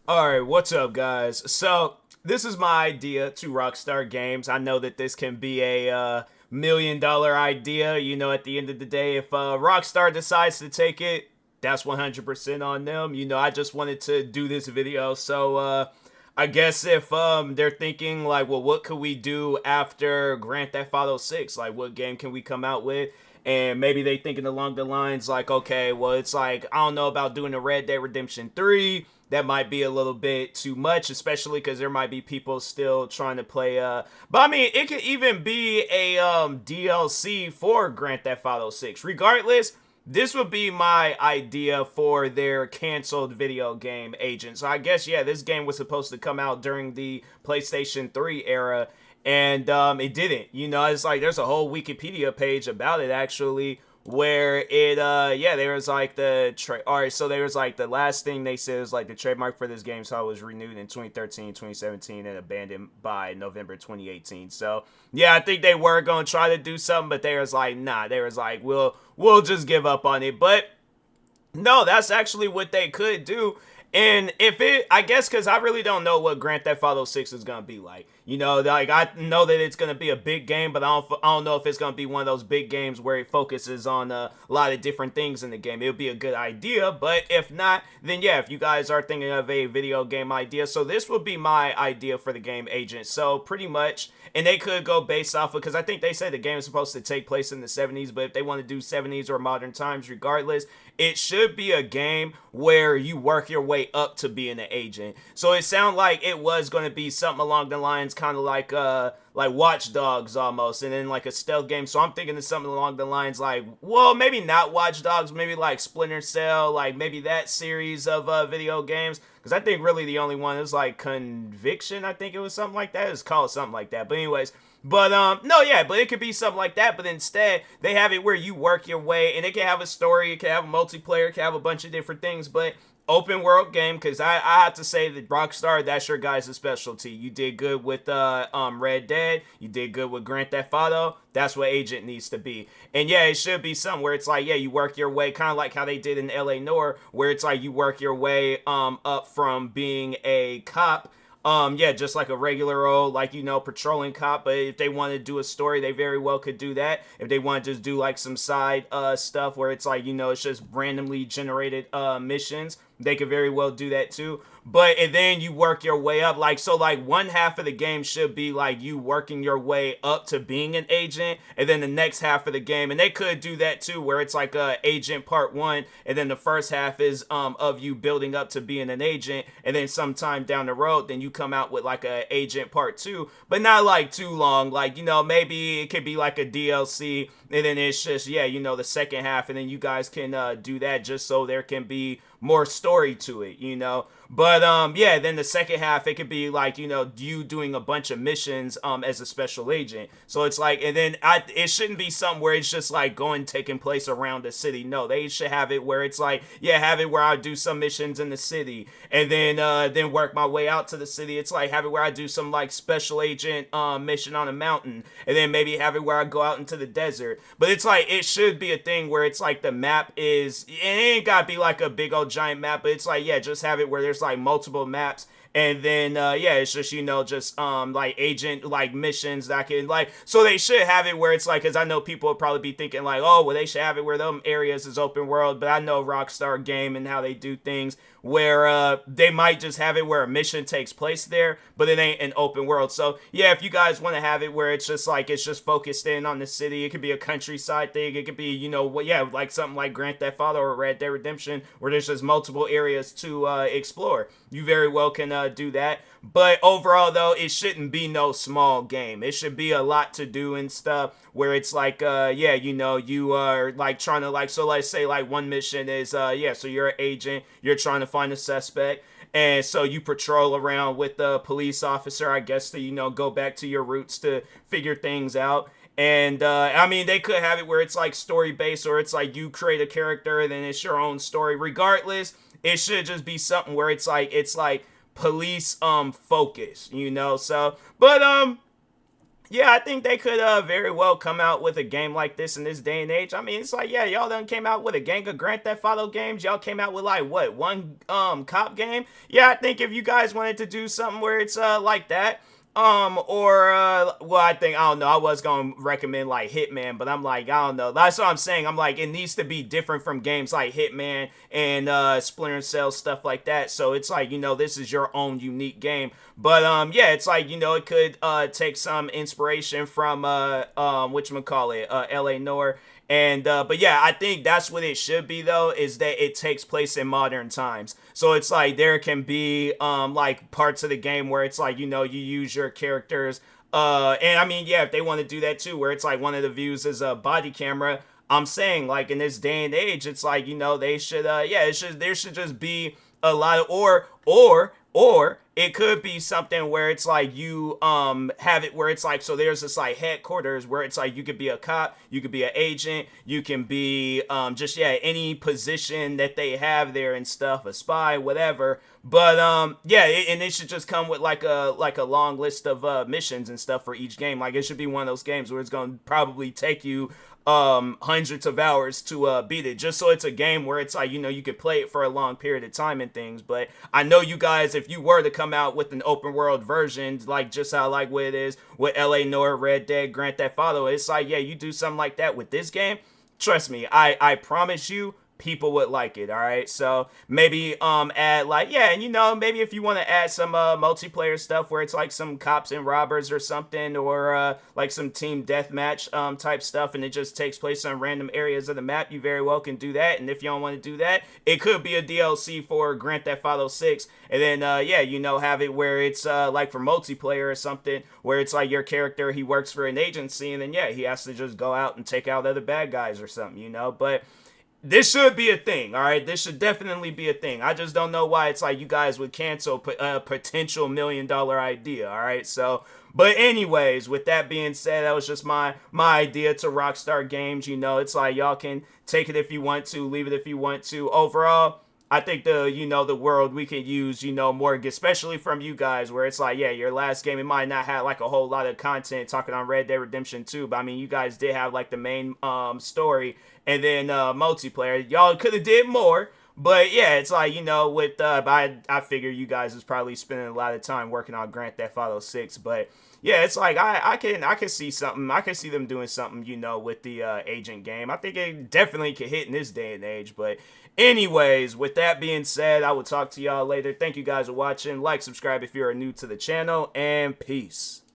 Alright, what's up, guys? So, this is my idea to Rockstar Games. I know that this can be a $1 million idea. At the end of the day, if Rockstar decides to take it, that's 100% on them. I just wanted to do this video. So, I guess if they're thinking, like, well, what could we do after Grand Theft Auto 6? Like, what game can we come out with? And maybe they thinking along the lines like, okay, well, it's like, I don't know about doing a Red Dead Redemption 3. That might be a little bit too much, especially because there might be people still trying to play. But I mean, it could even be a DLC for Grand Theft Auto 6. Regardless, this would be my idea for their canceled video game agent. So I guess, yeah, this game was supposed to come out during the PlayStation 3 era, and it didn't. It's like there's a whole Wikipedia page about it, actually, where it yeah, there was like alright, so there was like the last thing they said was like the trademark for this game, so it was renewed in 2013, 2017, and abandoned by November 2018. So yeah, I think they were gonna try to do something, but they was like, nah, they was like, we'll just give up on it. But no, that's actually what they could do. And if it, I guess, because I really don't know what Grand Theft Auto 6 is going to be like. Like, I know that it's going to be a big game, but I don't know if it's going to be one of those big games where it focuses on a lot of different things in the game. It would be a good idea, but if not, then yeah, if you guys are thinking of a video game idea, so this would be my idea for the game agent. So pretty much, and they could go based off of, because I think they said the game is supposed to take place in the 70s, but if they want to do 70s or modern times, regardless, it should be a game where you work your way up to being an agent. So it sounded like it was going to be something along the lines, kind of like Watch Dogs almost, and then like a stealth game. So I'm thinking of something along the lines like, well, maybe not Watch Dogs, maybe like Splinter Cell, like maybe that series of video games. Because I think really the only one is like Conviction. I think it was something like that. It's called something like that. But anyways. But no, yeah, but it could be something like that. But instead, they have it where you work your way, and it can have a story, it can have a multiplayer, it can have a bunch of different things. But open world game, because I have to say that Rockstar, that's your guys' specialty. You did good with Red Dead, you did good with Grand Theft Auto. That's what agent needs to be. And yeah, it should be something where it's like, yeah, you work your way, kind of like how they did in LA Noire, where it's like you work your way up from being a cop, yeah, just like a regular old, like, patrolling cop. But if they want to do a story, they very well could do that. If they want to just do like some side stuff where it's like, it's just randomly generated missions, they could very well do that too. But and then you work your way up, like, so like one half of the game should be like you working your way up to being an agent, and then the next half of the game, and they could do that too, where it's like agent part one, and then the first half is of you building up to being an agent, and then sometime down the road, then you come out with like a agent part two, but not like too long, like, maybe it could be like a DLC, and then it's just, yeah, the second half, and then you guys can do that just so there can be more story to it. But yeah, then the second half, it could be like, you doing a bunch of missions as a special agent. So it's like, and then it shouldn't be something where it's just like taking place around the city. No, they should have it where it's like, yeah, have it where I do some missions in the city, and then work my way out to the city. It's like have it where I do some like special agent mission on a mountain, and then maybe have it where I go out into the desert. But it's like, it should be a thing where it's like the map is, it ain't gotta be like a big old giant map, but it's like, yeah, just have it where there's like multiple maps, and then yeah, it's just, just like agent like missions that can, like, so they should have it where it's like, because I know people would probably be thinking like, oh, well, they should have it where them areas is open world, but I know Rockstar Game and how they do things, where they might just have it where a mission takes place there, but it ain't an open world. So yeah, if you guys want to have it where it's just like, it's just focused in on the city, it could be a countryside thing, it could be, yeah, like something like Grand Theft Auto or Red Dead Redemption, where there's just multiple areas to explore. You very well can do that. But overall, though, it shouldn't be no small game. It should be a lot to do and stuff, where it's like, yeah, you are like trying to, like, so let's say like one mission is, yeah, so you're an agent, you're trying to find a suspect, and so you patrol around with the police officer, I guess, to, go back to your roots to figure things out. And I mean, they could have it where it's like story based, or it's like you create a character and then it's your own story. Regardless, it should just be something where it's like police focus, So, but Yeah, I think they could very well come out with a game like this in this day and age. I mean, it's like, yeah, y'all done came out with a gang of Grand Theft Auto games. Y'all came out with like what, one cop game? Yeah, I think if you guys wanted to do something where it's like that, or well, I don't know, I was gonna recommend like Hitman, but I'm like, I don't know, that's what I'm saying. I'm like, it needs to be different from games like Hitman and Splinter Cell, stuff like that. So it's like, this is your own unique game. But yeah, it's like, it could take some inspiration from whatchamacallit, LA Noir. And but yeah, I think that's what it should be though, is that it takes place in modern times. So it's like there can be like parts of the game where it's like, you use your characters and I mean, yeah, if they want to do that too, where it's like one of the views is a body camera. I'm saying, like, in this day and age, it's like, they should yeah, there should just be a lot of, or it could be something where it's like you have it where it's like, so there's this like headquarters where it's like you could be a cop, you could be an agent, you can be just, yeah, any position that they have there and stuff, a spy, whatever. But yeah, and it should just come with like a long list of missions and stuff for each game. Like, it should be one of those games where it's going to probably take you hundreds of hours to beat it, just so it's a game where it's like, you could play it for a long period of time and things. But I know you guys, if you were to come out with an open world version, like just how like what it is with LA Noire, Red Dead, Grand Theft Auto, it's like, yeah, you do something like that with this game, trust me, I promise you, people would like it. All right, so maybe add like, yeah, and maybe if you want to add some multiplayer stuff where it's like some cops and robbers or something, or like some team deathmatch type stuff, and it just takes place on random areas of the map, you very well can do that. And if you don't want to do that, it could be a DLC for Grand Theft Auto 6, and then yeah, have it where it's like for multiplayer or something, where it's like your character, he works for an agency, and then yeah, he has to just go out and take out other bad guys or something. But this should be a thing, all right? This should definitely be a thing. I just don't know why it's like you guys would cancel a potential $1 million idea, all right? So, but anyways, with that being said, that was just my idea to Rockstar Games. It's like y'all can take it if you want to, leave it if you want to. Overall, I think the world we could use, more, especially from you guys, where it's like, yeah, your last game, it might not have like a whole lot of content talking on Red Dead Redemption 2, but I mean, you guys did have like the main story and then multiplayer. Y'all could have did more, but yeah, it's like, with I figure you guys is probably spending a lot of time working on Grand Theft Auto 6, but yeah, it's like I can see something. I can see them doing something, with the agent game. I think it definitely could hit in this day and age. But anyways, with that being said, I will talk to y'all later. Thank you guys for watching. Like, subscribe if you're new to the channel, and peace.